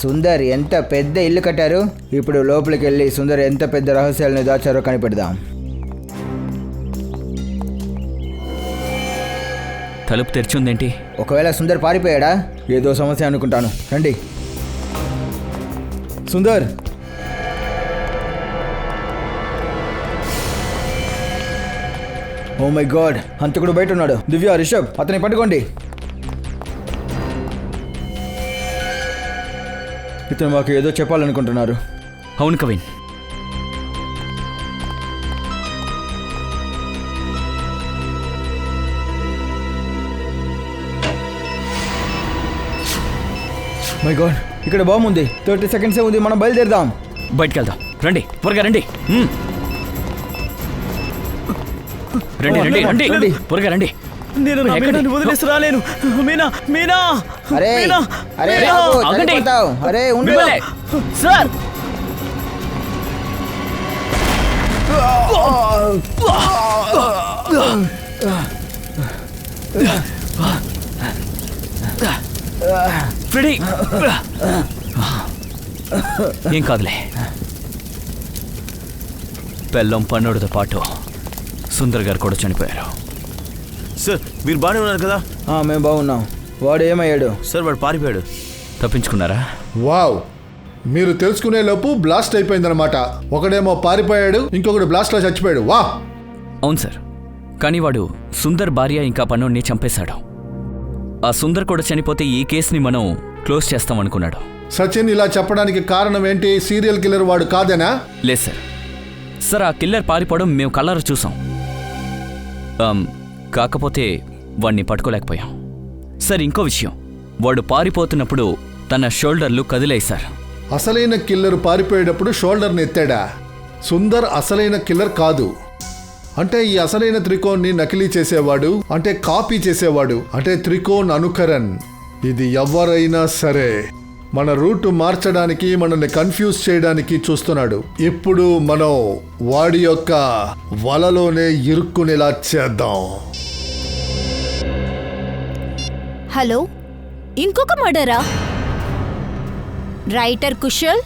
సుందర్ ఎంత పెద్ద ఇల్లు కట్టారు. ఇప్పుడు లోపలికి వెళ్ళి సుందర్ ఎంత పెద్ద రహస్యాలను దాచారో కనిపెడదాం. తలుపు తెరిచిందేంటి? ఒకవేళ సుందర్ పారిపోయాడా? ఏదో సమస్య అనుకుంటాను. రండి. సుందర్, ఓ మై గాడ్, హంతకుడు బయట ఉన్నాడు. దివ్య, రిషబ్, అతన్ని పట్టుకోండి. ఇతను మాకు ఏదో చెప్పాలనుకుంటున్నారు. అవును కవిన్, మై గాడ్, ఇక్కడ బాగుంది. 30 సెకండ్సే ఉంది, మనం బయలుదేరదాం. బయటికి వెళ్దాం. రండి, త్వరగా రండి. రండి రండి రండి రండి. త్వరగా రండి. నేను నా మీనాని వదిలేసి రాలేను. మీనా, మీనా, అరే మీనా, అరే మీనా. బాబు, ఆగండి. చనిపోతావు. అరే ఉండు. మిమ్మల్నే. సార్, ఫ్రెడీ, ఏం కాదులే. బెల్లం పన్నుడితో పాటు సుందర్ గారు కూడా చనిపోయారు. సార్, మీరు బాగానే ఉన్నారు కదా? మేము బాగున్నాం. వాడు ఏమయ్యాడు? సార్, వాడు పారిపోయాడు. తప్పించుకున్నారా? వావ్, మీరు తెలుసుకునే లోపు బ్లాస్ట్ అయిపోయిందనమాట. ఒకడేమో పారిపోయాడు, ఇంకొకడు బ్లాస్ట్లో చచ్చిపోయాడు. వా. అవును సార్, కానీ వాడు సుందర్ భార్య ఇంకా పన్నోడిని చంపేశాడు. ఆ సుందర్ కూడా చనిపోతే ఈ కేసుని మనం క్లోజ్ చేస్తామనుకున్నాడు. సచిన్, ఇలా చెప్పడానికి కారణం ఏంటి? సీరియల్ కిల్లర్ వాడు కాదేనా? లేదు సార్. సార్, ఆ కిల్లర్ పారిపోవడం మేము కళ్ళారా చూసాం. కాకపోతే వాడిని పట్టుకోలేకపోయాం. సార్, ఇంకో విషయం, వాడు పారిపోతున్నప్పుడు తన షోల్డర్లు కదిలాయి సార్. అసలైన కిల్లర్ పారిపోయేటప్పుడు షోల్డర్ని ఎత్తాడా? సుందర్ అసలైన కిల్లర్ కాదు. అంటే ఈ అసలైన త్రికోణ్ని నకిలీ చేసేవాడు, అంటే కాపీ చేసేవాడు, అంటే త్రికోణ్ అనుకరణ్. ఇది ఎవరైనా సరే మన రూట్ మార్చడానికి, మనల్ని కన్ఫ్యూజ్ చేయడానికి చూస్తున్నాడు. ఇప్పుడు మనం వాడి యొక్క వలలోనే ఇరుక్కునేలా చేద్దాం. హలో, ఇంకొక మర్డరా? రైటర్ కుశల్,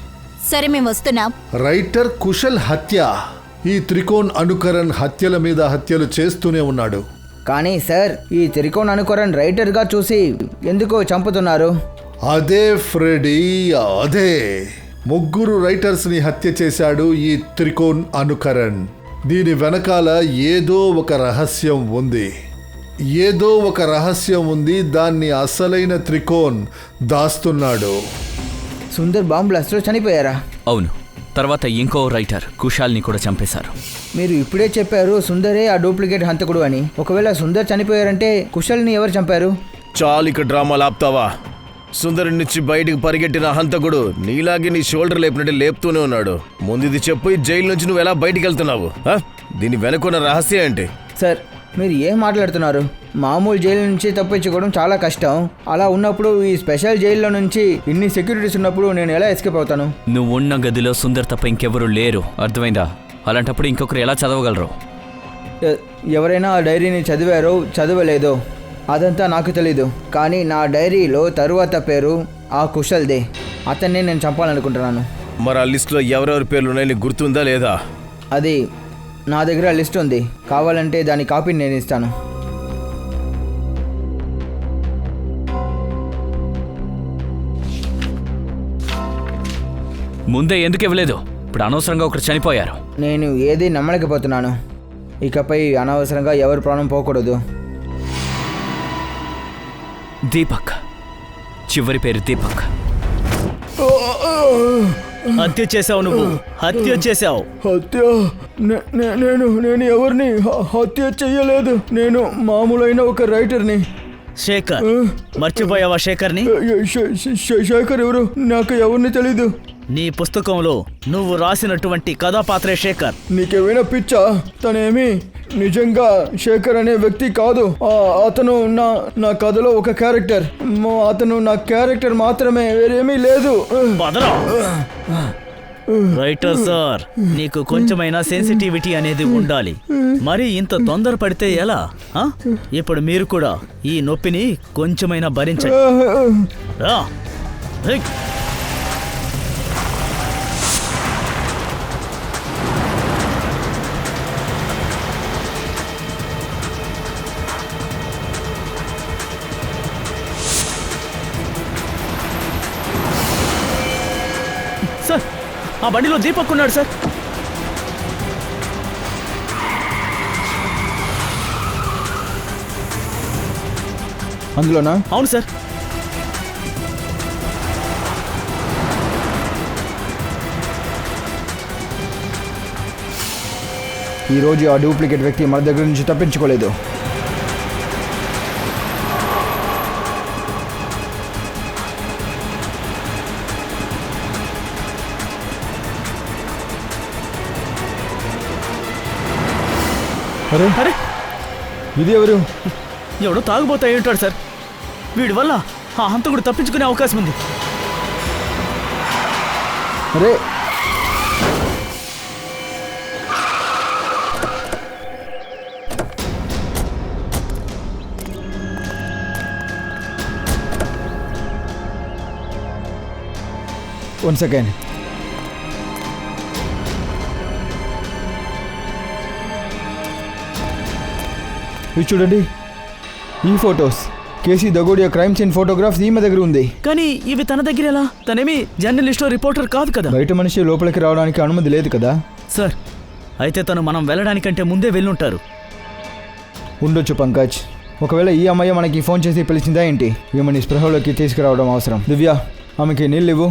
సరే మేము వస్తున్నాం. రైటర్ కుశల్ హత్య. ఈ త్రికోణ్ అనుకరణ్ హత్యల మీద హత్యలు చేస్తూనే ఉన్నాడు. కానీ సార్, ఈ త్రికోణ్ అనుకరణ్ రైటర్గా చూసి ఎందుకు చంపుతున్నారు? అదే ఫ్రెడీ, అదే. ముగ్గురు రైటర్స్ని హత్య చేశాడు ఈ త్రికోణ్ అనుకరణ్. దీని వెనకాల ఏదో ఒక రహస్యం ఉంది. ఏదో ఒక రహస్యం ఉంది. దాన్ని అసలైన త్రికోణ్ దాస్తున్నాడు. సుందర్ బాంబ్ బ్లాస్ట్లో చనిపోయారా? అవును, తర్వాత ఇంకో రైటర్ కుశాల్ని కూడా చంపేశారు. మీరు ఇప్పుడే చెప్పారు సుందరే ఆ డూప్లికేట్ హంతకుడు అని. ఒకవేళ సుందర్ చనిపోయారంటే కుశల్ని ఎవరు చంపారు? చాలు ఇక డ్రామాలు ఆపుతావా? సుందరి నుంచి బయటికి పరిగెట్టిన హంతకుడు నీలాగే నీ షోల్డర్ లేపినట్టు లేపుతూనే ఉన్నాడు. ముందు ఇది చెప్పు, ఈ జైలు నుంచి నువ్వు ఎలా బయటికి వెళ్తున్నావు? దీని వెనుకున్న రహస్యం ఏంటి? సార్, మీరు ఏం మాట్లాడుతున్నారు? మామూలు జైలు నుంచి తప్పించుకోవడం చాలా కష్టం. అలా ఉన్నప్పుడు ఈ స్పెషల్ జైల్లో నుంచి ఇన్ని సెక్యూరిటీస్ ఉన్నప్పుడు నేను ఎలా ఎస్కేప్ అవుతాను? నువ్వు ఉన్న గదిలో సుందర్ తప్ప ఇంకెవరూ లేరు, అర్థమైందా? అలాంటప్పుడు ఇంకొకరు ఎలా చదవగలరు? ఎవరైనా ఆ డైరీని చదివారో చదవలేదో అదంతా నాకు తెలీదు. కానీ నా డైరీలో తరువాత పేరు ఆ కుశల్దే. అతన్ని నేను చంపాలనుకుంటున్నాను. మరి ఆ లిస్టులో ఎవరెవరి పేర్లు ఉన్నాయి నీకు గుర్తుందా లేదా? అది నా దగ్గర లిస్ట్ ఉంది. కావాలంటే దాని కాపీని నేను ఇస్తాను. ముందే ఎందుకు ఇవ్వలేదు? ఇప్పుడు అనవసరంగా ఒకరు చనిపోయారు. నేను ఏది నమ్మలేకపోతున్నాను. ఇకపై అనవసరంగా ఎవరి ప్రాణం పోకూడదు. దీపక్, చివరి పేరు దీపక్. హత్య చేసావు నువ్వు, హత్య చేసావు. హత్య? నేను ఎవరిని హత్య చెయ్యలేదు. నేను మామూలైన ఒక రైటర్ని. శేఖర్ మర్చిపోయావా శేఖర్ని? శేఖర్ ఎవరు? నాకు ఎవరిని తెలీదు. నీ పుస్తకంలో నువ్వు రాసినటువంటి కథాపాత్రే శేఖర్. నీకేమైనా పిచ్చా? తనేమి నిజంగా శేఖర్ అనే వ్యక్తి కాదు. అతను నా కథలో ఒక క్యారెక్టర్. అతను నా క్యారెక్టర్ మాత్రమే, వేరేమీ లేదు. బదరా రైటర్ సార్, నీకు కొంచెమైనా సెన్సిటివిటీ అనేది ఉండాలి. మరి ఇంత తొందర పడితే ఎలా? ఇప్పుడు మీరు కూడా ఈ నొప్పిని కొంచెమైనా భరించండి. రా. హై. సార్, ఆ బండిలో దీపక్ ఉన్నాడు సార్. అందులోనా? అవును సార్. ఈరోజు ఆ డూప్లికేట్ వ్యక్తి మన దగ్గర నుంచి తప్పించుకోలేదు. అరే అరే, ఇది ఎవరు? ఎవడో తాగుబోతా ఉంటాడు సార్. వీడి వల్ల ఆ హంతకుడు తప్పించుకునే అవకాశం ఉంది. అరే వన్ సెకండ్. ఇది చూడండి, ఈ ఫొటోస్. కేసీ దగోడియా క్రైమ్ సీన్ ఫోటోగ్రాఫ్స్ ఈమె దగ్గర ఉంది. కానీ ఇవి తన దగ్గర ఎలా? తనేమి జర్నలిస్టో రిపోర్టర్ కాదు కదా. బయట మనిషి లోపలికి రావడానికి అనుమతి లేదు కదా సార్. అయితే తను మనం వెళ్ళడానికంటే ముందే వెళ్ళుంటారు. ఉండొచ్చు పంకజ్. ఒకవేళ ఈ అమ్మాయి మనకి ఫోన్ చేసి పిలిచిందా ఏంటి? ఈమెని స్పృహలోకి తీసుకురావడం అవసరం. దివ్య, ఆమెకి నీళ్ళు ఇవ్వు.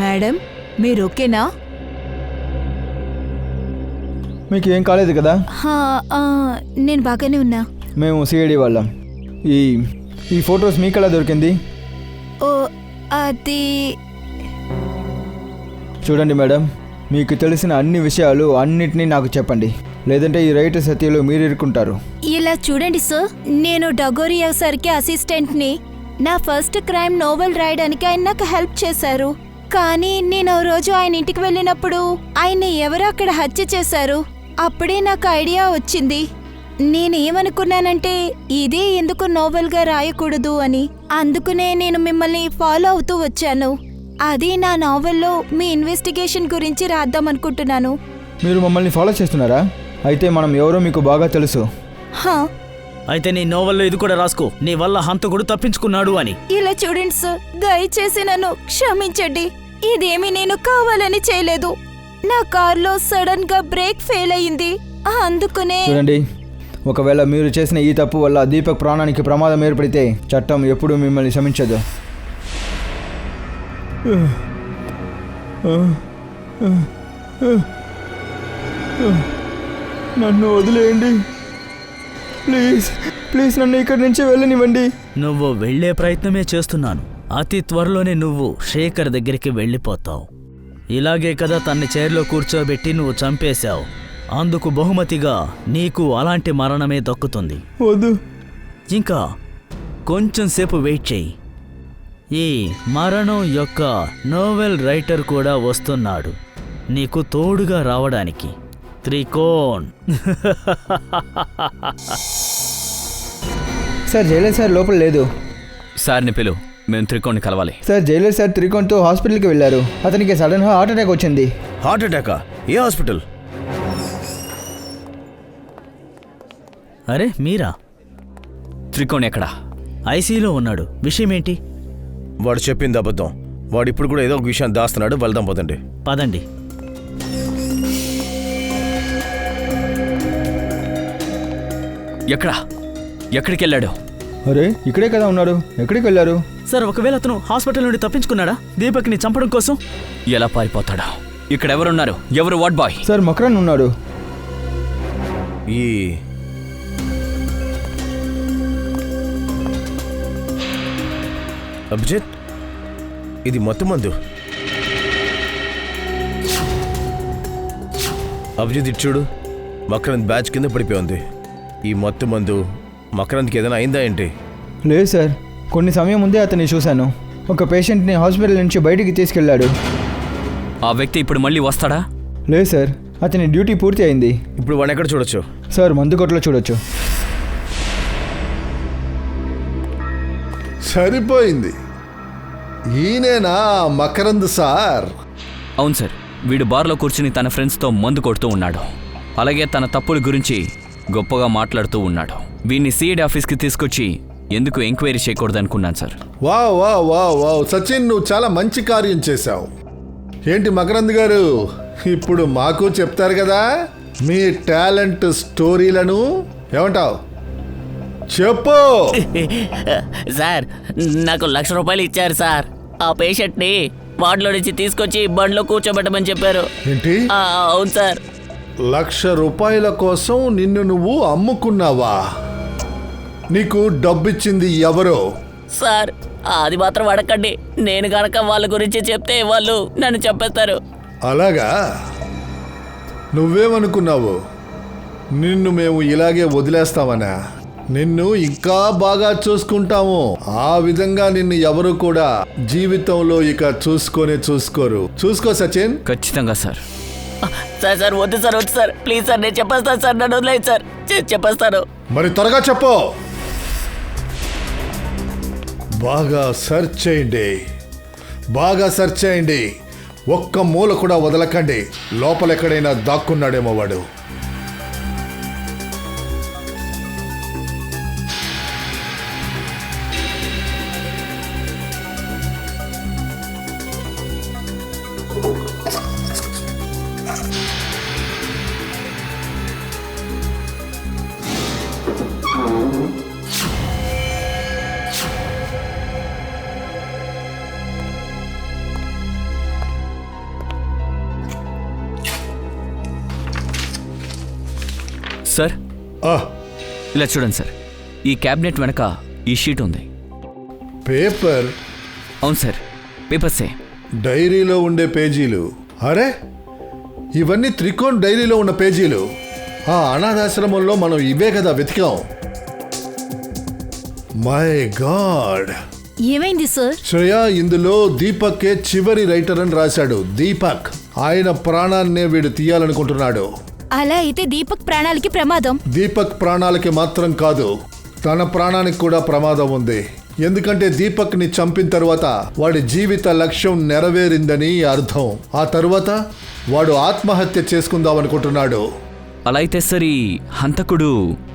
మేడం, మీరు ఓకేనా? మీకు ఏం కాలేదు కదా? నేను బాగానే ఉన్నా. మేము సిఐడి వాళ్ళం. ఈ ఫొటోస్ మీకు ఎలా దొరికింది? ఓ, అది చూడండి మేడం, మీకు తెలిసిన అన్ని విషయాలు అన్నిటినీ నాకు చెప్పండి, లేదంటే ఈ రైటర్ సత్యలో మీరు ఇరుక్కుంటారు. ఇలా చూడండి సార్, నేను డగోరియా సార్కి అసిస్టెంట్ని. నా ఫస్ట్ క్రైమ్ నోవెల్ రాయడానికి ఆయన నాకు హెల్ప్ చేశారు. కానీ నేను ఆ రోజు ఆయన ఇంటికి వెళ్ళినప్పుడు ఆయన ఎవరో అక్కడ హత్య చేశారు. అప్పుడే నాకు ఐడియా వచ్చింది. నేనేమనుకున్నానంటే ఇదే ఎందుకు నోవెల్గా రాయకూడదు అని. అందుకునే నేను మిమ్మల్ని ఫాలో అవుతూ వచ్చాను. అది నా నావెల్లో మీ ఇన్వెస్టిగేషన్ గురించి రాద్దామనుకుంటున్నాను. మీరు మమ్మల్ని ఫాలో చేస్తున్నారా? అయితే మనం ఎవరో మీకు బాగా తెలుసు. అయితే నీ నోవెల్లో ఇది కూడా రాసుకో, నీ వల్ల హంతకుడు తప్పించుకున్నాడు అని. ఇలా చూడండి సార్, దయచేసి నన్ను క్షమించండి. ఇదేమి నేను కావాలని చేయలేదు. నా కార్లో సడన్ గా బ్రేక్ ఫెయిల్ అయింది, అందుకునే. చూడండి, ఒకవేళ మీరు చేసిన ఈ తప్పు వల్ల దీపక్ ప్రాణానికి ప్రమాదం ఏర్పడితే చట్టం ఎప్పుడూ మిమ్మల్ని క్షమించదు. నన్ను వదిలేయండి ప్లీజ్. ప్లీజ్ నన్ను ఇక్కడి నుంచి వెళ్ళనివ్వండి. నువ్వు వెళ్లే ప్రయత్నమే చేస్తున్నాను. అతి త్వరలోనే నువ్వు శేఖర్ దగ్గరికి వెళ్ళిపోతావు. ఇలాగే కదా తన్ని చైర్లో కూర్చోబెట్టి నువ్వు చంపేశావు. అందుకు బహుమతిగా నీకు అలాంటి మరణమే దక్కుతుంది. వద్దు. ఇంకా కొంచెం సేపు వెయిట్ చెయ్యి. ఈ మరణం యొక్క నోవెల్ రైటర్ కూడా వస్తున్నాడు నీకు తోడుగా రావడానికి. త్రికోణ్. సార్, జైలర్ సార్ లోపల లేదు. సార్ని పిలు, మేము త్రికోణ్ని కలవాలి. సార్, జైలర్ సార్ త్రికోణ్తో హాస్పిటల్కి వెళ్ళారు. అతనికి సడన్గా హార్ట్ అటాక్ వచ్చింది. హార్ట్ అటాకా? ఏ హాస్పిటల్? అరే మీరా? త్రికోణ్ ఎక్కడా? ఐసీలో ఉన్నాడు. విషయం ఏంటి? వాడు చెప్పింది అబద్ధం. వాడు ఇప్పుడు కూడా ఏదో ఒక విషయం దాస్తున్నాడు. వెళ్దాం పదండి. పదండి. ఎక్కడా? ఎక్కడికి వెళ్ళాడు? అరే, ఇక్కడే కదా ఉన్నాడు. ఎక్కడికి వెళ్ళారు? సార్, ఒకవేళ అతను హాస్పిటల్ నుండి తప్పించుకున్నాడా దీపక్ని చంపడం కోసం? ఎలా పారిపోతాడా? ఇక్కడ ఎవరున్నారు? ఎవరు వార్డ్ బాయ్? సార్ మకరన్ ఉన్నాడు. ఈ అభిజిత్, ఇది మత్తు మందు. అభిజిత్ ఇటు చూడు, మకరంద్ బ్యాచ్ కింద పడిపోయి ఉంది. ఈ మత్తు మందు మకరంద్కి ఏదైనా అయిందా ఏంటి? లేదు సార్, కొన్ని సమయం ముందే అతన్ని చూశాను. ఒక పేషెంట్ని హాస్పిటల్ నుంచి బయటికి తీసుకెళ్లాడు. ఆ వ్యక్తి ఇప్పుడు మళ్ళీ వస్తాడా? లేదు సార్, అతని డ్యూటీ పూర్తి అయింది. ఇప్పుడు వాడిని ఎక్కడ చూడొచ్చు? సార్ మందు కొట్లో చూడొచ్చు. సరిపోయింది. ఈయనేనా మకరంద్ సార్? అవును సార్, వీడు బార్లో కూర్చుని తన ఫ్రెండ్స్తో మందు కొడుతూ ఉన్నాడు. అలాగే తన తప్పుల గురించి గొప్పగా మాట్లాడుతూ ఉన్నాడు. వీడిని సిఐడి ఆఫీస్కి తీసుకొచ్చి ఎందుకు ఎంక్వైరీ చేయకూడదనుకున్నాను sir. Wow wow wow wow Sachin, నువ్వు చాలా మంచి కార్యం చేశావు. ఏంటి మకరంద్ గారు, ఇప్పుడు మాకు చెప్తారు కదా మీ టాలెంట్ స్టోరీలను? ఏమంటావు? చెప్పు. సార్, నాకు 1,00,000 రూపాయలు ఇచ్చారు సార్. ఆ పేషెంట్ని వార్డులో నుంచి తీసుకొచ్చి బండిలో కూర్చోబెట్టమని చెప్పారు. ఏంటి? అవును సార్. 1,00,000 రూపాయల కోసం నిన్ను నువ్వు అమ్ముకున్నావా? నీకు డబ్బిచ్చింది ఎవరో? సార్, అది మాత్రం అడగండి. నేను కనుక వాళ్ళ గురించి చెప్తే వాళ్ళు నన్ను చంపేస్తారు. అలాగా? నువ్వేమనుకున్నావు? నిన్ను మేము ఇలాగే వదిలేస్తామనా? నిన్ను ఇంకా బాగా చూసుకుంటాము. ఆ విధంగా నిన్ను ఎవరు కూడా జీవితంలో ఇక చూసుకోరు. చూసుకో సచిన్. ఖచ్చితంగా సార్. సార్ సార్ వద్దు సార్, వద్దు సార్, ప్లీజ్ సార్, నేను చెప్పేస్తాను సార్, నన్ను వదిలేదు సార్, చెప్పేస్తాను. మరి త్వరగా చెప్పు. బాగా సెర్చ్ చేయండి. ఒక్క మూల కూడా వదలకండి. లోపల ఎక్కడైనా దాక్కున్నాడేమో వాడు. సార్, ఇలా చూడండి సార్, ఈ క్యాబినెట్ వెనక ఈ షీట్ ఉంది. పేపర్? అవును సార్, పేపర్సే. డైరీలో ఉండే పేజీలు? అరే, ఇవన్నీ త్రికోణ్ డైరీలో ఉన్న పేజీలు. ఆ అనాథాశ్రమంలో మనం ఇవే కదా వెతికాం. My God. ఏమైంది సార్? శ్రేయ, ఇందులో దీపక్కే చివరి రైటర్ అని రాశాడు. దీపక్, ఆయన ప్రాణాన్నే వీడు తీయాలనుకుంటున్నాడు. అలా అయితే దీపక్ ప్రాణాలకి ప్రమాదం. దీపక్ ప్రాణాలకి మాత్రం కాదు, తన ప్రాణానికి కూడా ప్రమాదం ఉంది. ఎందుకంటే దీపక్ని చంపిన తర్వాత వాడి జీవిత లక్ష్యం నెరవేరిందని అర్థం. ఆ తర్వాత వాడు ఆత్మహత్య చేసుకుందాం అనుకుంటున్నాడు. అలా అయితే సార్, ఈ హంతకుడు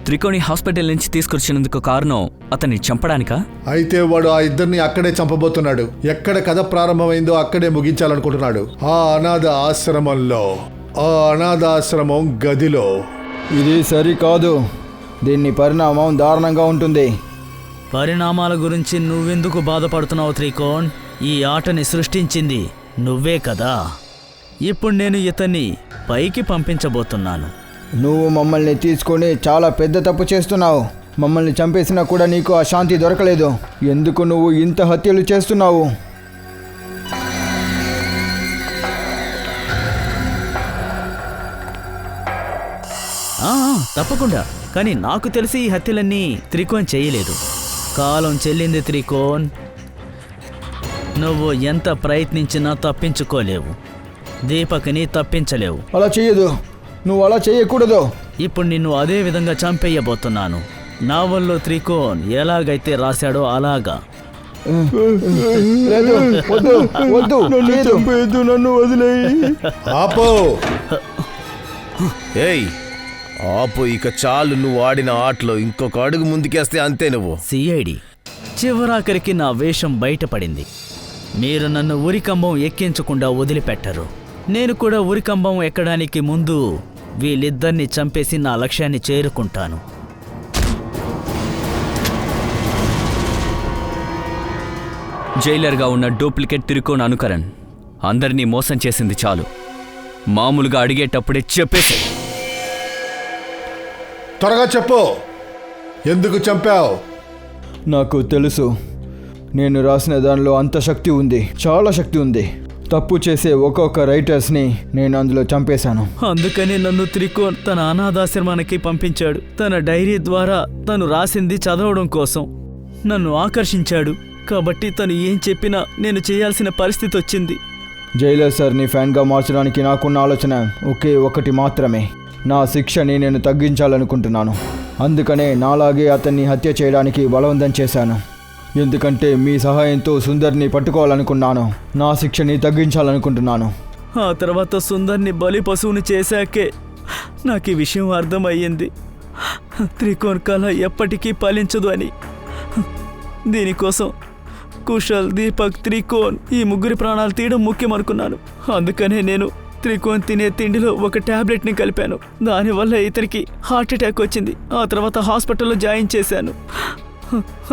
త్రికోణి హాస్పిటల్ నుంచి తీసుకొచ్చినందుకు కారణం అతన్ని చంపడానికా? అయితే వాడు ఆ ఇద్దరిని అక్కడే చంపబోతున్నాడు. ఎక్కడ కథ ప్రారంభమైందో అక్కడే ముగించాలనుకుంటున్నాడు. ఆ అనాథాశ్రమం గదిలో. ఇది సరికాదు. దీన్ని పరిణామం దారుణంగా ఉంటుంది. పరిణామాల గురించి నువ్వెందుకు బాధపడుతున్నావు త్రికోణ్? ఈ ఆటని సృష్టించింది నువ్వే కదా. ఇప్పుడు నేను ఇతన్ని పైకి పంపించబోతున్నాను. నువ్వు మమ్మల్ని తీసుకొని చాలా పెద్ద తప్పు చేస్తున్నావు. మమ్మల్ని చంపేసినా కూడా నీకు ఆ శాంతి దొరకలేదు. ఎందుకు నువ్వు ఇంత హత్యలు చేస్తున్నావు? తప్పకుండా. కానీ నాకు తెలిసి ఈ హత్యలన్నీ త్రికోణ్ చేయలేదు. కాలం చెల్లింది త్రికోణ్. నువ్వు ఎంత ప్రయత్నించినా తప్పించుకోలేవు. దీపక్ని తప్పించలేవు. అలా చెయ్యదు. నువ్వు అలా చేయకూడదు. ఇప్పుడు నిన్ను అదే విధంగా చంపేయబోతున్నాను. నావల్లో త్రికోణ్ ఎలాగైతే రాశాడో అలాగా. లేదు, వద్దు, వద్దు, నన్ను చంపేయద్దు, నన్ను వదిలేయి. ఆపో. ఏయ్ ఆపు, ఇక చాలు. నువ్వు ఆడిన ఆటలో ఇంకొక అడుగు ముందుకేస్తే అంతే నువ్వు. సిఐడి, చివరాఖరికి నా వేషం బయటపడింది. మీరు నన్ను ఉరికంబం ఎక్కించకుండా వదిలిపెట్టరు. నేను కూడా ఉరికంబం ఎక్కడానికి ముందు వీళ్ళిద్దరిని చంపేసి నా లక్ష్యాన్ని చేరుకుంటాను. జైలర్గా ఉన్న డూప్లికేట్ త్రికోణ్ అనుకరణ్ అందరినీ మోసం చేసింది చాలు. మామూలుగా అడిగేటప్పుడే చెప్పేసి. త్వరగా చెప్పు, ఎందుకు చంపావు? నాకు తెలుసు, నేను రాసిన దానిలో అంత శక్తి ఉంది, చాలా శక్తి ఉంది. తప్పు చేసే ఒక్కొక్క రైటర్స్ని నేను అందులో చంపేశాను. అందుకని నన్ను త్రికోణ్ తన అనాథాశ్రమానికి పంపించాడు. తన డైరీ ద్వారా తను రాసింది చదవడం కోసం నన్ను ఆకర్షించాడు. కాబట్టి తను ఏం చెప్పినా నేను చేయాల్సిన పరిస్థితి వచ్చింది. జైలర్ సార్ని ఫ్యాన్గా మార్చడానికి నాకున్న ఆలోచన ఒకే ఒకటి మాత్రమే. నా శిక్షని నేను తగ్గించాలనుకుంటున్నాను. అందుకనే నాలాగే అతన్ని హత్య చేయడానికి బలవంతం చేశాను. ఎందుకంటే మీ సహాయంతో సుందర్ని పట్టుకోవాలనుకున్నాను. నా శిక్షని తగ్గించాలనుకుంటున్నాను. ఆ తర్వాత సుందర్ని బలి పశువుని చేశాకే నాకు ఈ విషయం అర్థమయ్యింది. త్రికోణ్ కళ ఎప్పటికీ ఫలించదు అని. దీనికోసం కుశల్, దీపక్, త్రికోణ్ ఈ ముగ్గురి ప్రాణాలు తీయడం ముఖ్యం అనుకున్నాను. అందుకనే నేను త్రికోణ్ తినే తిండిలో ఒక టాబ్లెట్ని కలిపాను. దానివల్ల ఇతనికి హార్ట్ అటాక్ వచ్చింది. ఆ తర్వాత హాస్పిటల్లో జాయిన్ చేశాను.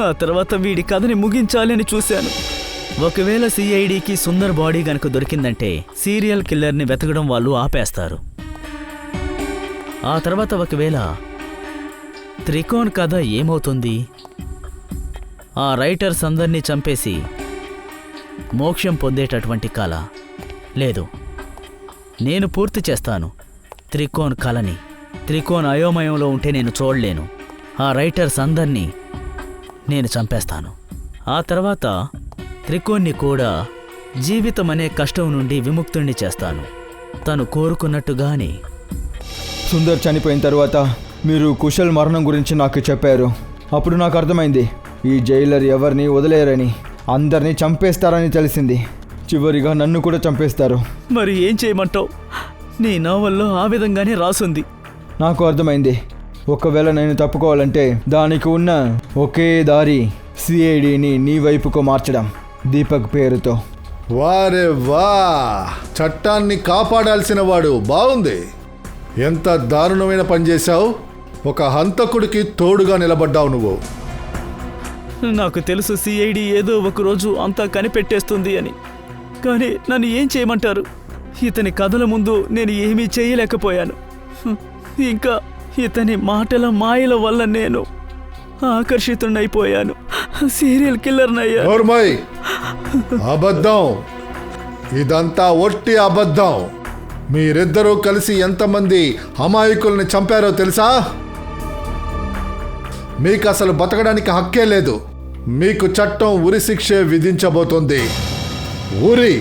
ఆ తర్వాత వీడి కథని ముగించాలి అని చూశాను. ఒకవేళ సిఐడికి సుందర్ బాడీ గనక దొరికిందంటే సీరియల్ కిల్లర్ని వెతకడం వాళ్ళు ఆపేస్తారు. ఆ తర్వాత ఒకవేళ త్రికోణ్ కథ ఏమవుతుంది? ఆ రైటర్స్ అందరినీ చంపేసి మోక్షం పొందేటటువంటి కళ లేదు, నేను పూర్తి చేస్తాను త్రికోణ్ కళని. త్రికోణ్ అయోమయంలో ఉంటే నేను చూడలేను. ఆ రైటర్స్ అందరినీ నేను చంపేస్తాను. ఆ తర్వాత త్రికోణ్ని కూడా జీవితం అనే కష్టం నుండి విముక్తుణ్ణి చేస్తాను, తను కోరుకున్నట్టుగానే. సుందర్ చనిపోయిన తర్వాత మీరు కుశల్ మరణం గురించి నాకు చెప్పారు. అప్పుడు నాకు అర్థమైంది, ఈ జైలర్ ఎవరిని వదిలేరని, అందరినీ చంపేస్తారని తెలిసింది. చివరిగా నన్ను కూడా చంపేస్తారు. మరి ఏం చేయమంటావు? నీ నవల్లో ఆ విధంగానే రాసుంది. నాకు అర్థమైంది. ఒకవేళ నేను తప్పుకోవాలంటే దానికి ఉన్న ఒకే దారి సిఐడిని నీ వైపుకు మార్చడం, దీపక్ పేరుతో. వారే వా, చట్టాన్ని కాపాడాల్సిన వాడు. బాగుంది. ఎంత దారుణమైన పని చేశావు. ఒక హంతకుడికి తోడుగా నిలబడ్డావు నువ్వు. నాకు తెలుసు సిఐడి ఏదో ఒకరోజు అంతా కనిపెట్టేస్తుంది అని. కానీ నన్ను ఏం చేయమంటారు? ఇతని కథల ముందు నేను ఏమీ చేయలేకపోయాను. ఇంకా ఇతని మాటల మాయల వల్ల నేను ఆకర్షితున్నైపోయాను. సీరియల్ కిల్లర్నయ్యా. నోర్మయ్, అబద్ధం. ఇదంతా ఒట్టి అబద్ధం. మీరిద్దరూ కలిసి ఎంతమంది అమాయకుల్ని చంపారో తెలుసా? మీకు అసలు బతకడానికి హక్కే లేదు. మీకు చట్టం ఉరి శిక్షే విధించబోతోంది. ఉరి.